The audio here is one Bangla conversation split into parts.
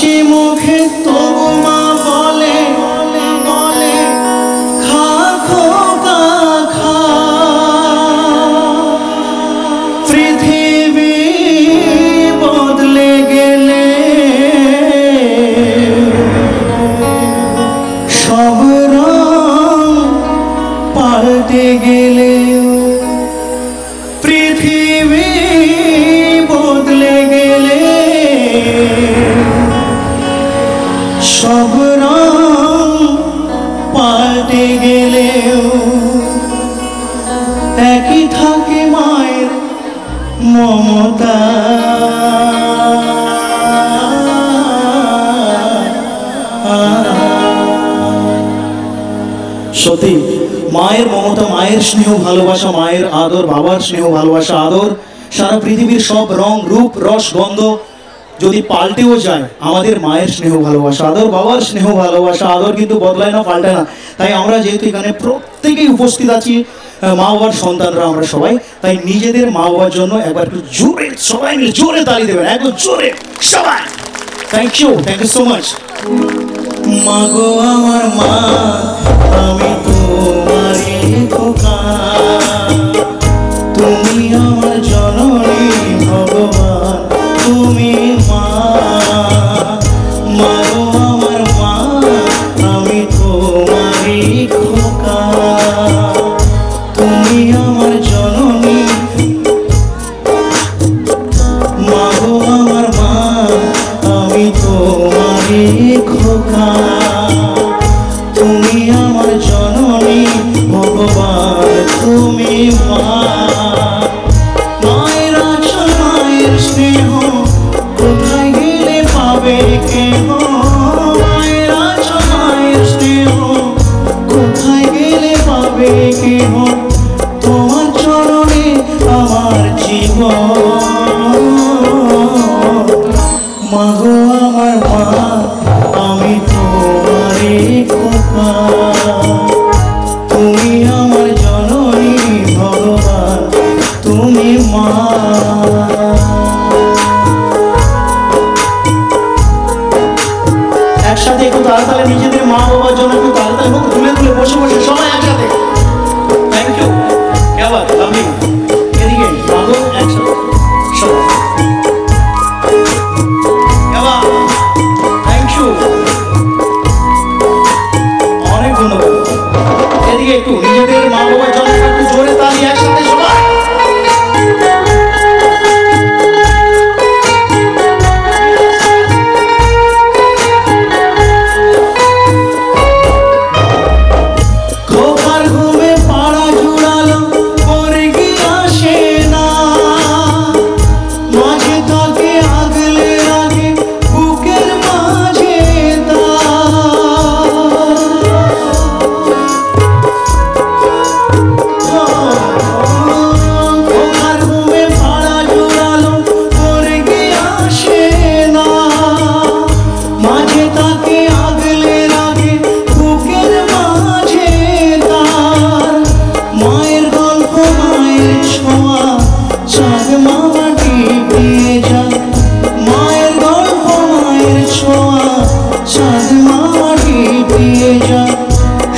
হাসি মুখে তবু মা বলে বলে খা খোকা খা। পৃথিবী বদলে গেলে সব রং পাল্টে গেলে, পৃথিবী বদলে গেলে সব রং পাল্টে গেলেও একই থাকে মায়ের মমতা। সত্যি মায়ের মমতা, মায়ের স্নেহ ভালোবাসা, মায়ের আদর, বাবার স্নেহ ভালোবাসা আদর, সারা পৃথিবীর সব রং রূপ রস গন্ধ যদি পাল্টেও যায়, আমাদের মায়ের স্নেহ ভালোবাসা আদর, বাবার স্নেহ ভালোবাসা আদর কিন্তু বদলায় না, পাল্টায় না। তাই আমরা যেহেতু এখানে প্রত্যেকেই উপস্থিত আছি মা বাবার সন্তানরা আমরা সবাই, তাই নিজেদের মা বাবার জন্য একবার একটু জোরে সবাই মিলে জোরে তালি দেবেন, একদম জোরে সবাই। Thank you so much. মা গো আমার মা, আমি তোমারই খোকা, তুমি আমার জননী ভগবান, তুমি মা। মা গো আমার মা, আমি তোমারই খোকা, তুমি আমার জননী। মা গো আমার মা, আমি তোমারই খোকা, তুমি আমার জননী ভগবান, তুমি মা। মায়ের আঁচল মায়ের স্নেহ কোথায় গেলে পাবে কেহ, মায়ের আঁচল মায়ের স্নেহ কোথায় গেলে পাবে কেহ, তোমার চরণে আমার জীবন। মা গো আমার মা, আমি তোমারই খোকা, তুমি আমার জননী ভগবান, তুমি মা। একসাথে একটু তাড়াতাড়ি নিজেদের মা বাবার জন্য একটু তাড়াতাড়ি মুখ তুলে তুলে বসে বসে সবাই একসাথে। থ্যাংক ইউ, আবার লাভ ইউ। এদিকে মা গো একসাথে সবাই। অনেক ধন্যবাদ। এদিকে একটু নিজেদের মা বাবার জন্য একটু জোরে তালি একসাথে সবাই। খোকার ঘুমে পাড়া জুড়ালো মুরগি আসে না, মাঝে থাকে আগলে আগে বুকের মাঝে খোকার ঘুমে পাড়া জুড়ালো মুরগি আসে না, মাঝে থাকে আগলে আগে বুকের মাঝে তার। মায়ের গল্প মায়ের ছোঁয়া চাঁদ মামা টিপিয়ে যায়, মায়ের গল্প মায়ের ছোঁয়া চাঁদ মামা টিপিয়ে যায়,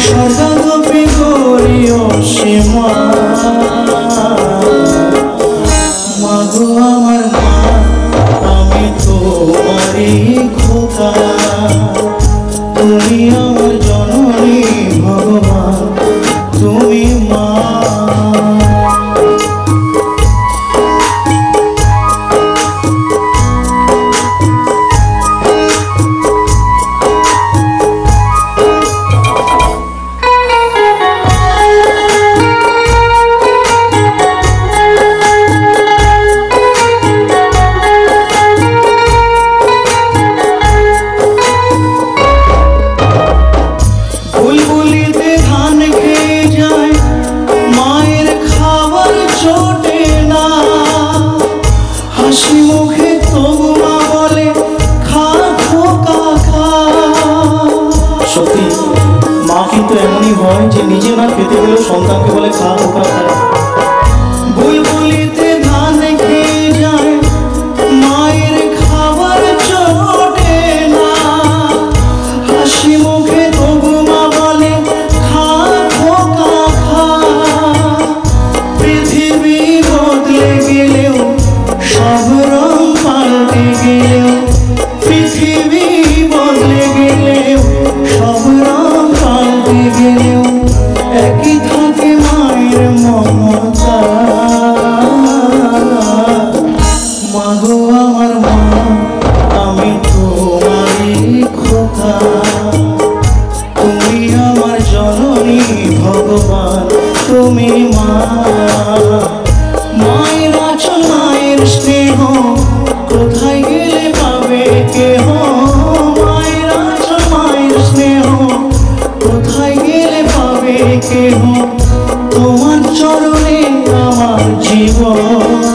সদা গোপে গড়িও সে মা। মা গো আমার মা, আমি তোমারই খোকা, তুমি আমার জননী ভগবান, তুমি মা। বুলবুলিতে ধান খেয়ে যায়, মায়ের খাবার জোটে না, হাসি মুখে তবু মা বলে খা খোকা খা। সত্যি মা কিন্তু এমনই হয় যে নিজে না খেতে গেলেও সন্তানকে বলে খা খোকা খা। বুলবুলিতে ধান খেয়ে যায়, মায়ের খাবার জোটে না, গেলে পাবে কেহ মায়ের আঁচল মায়ের স্নেহ, কোথায় গেলে পাবে কেহ তোমার চরণে আমার জীবন।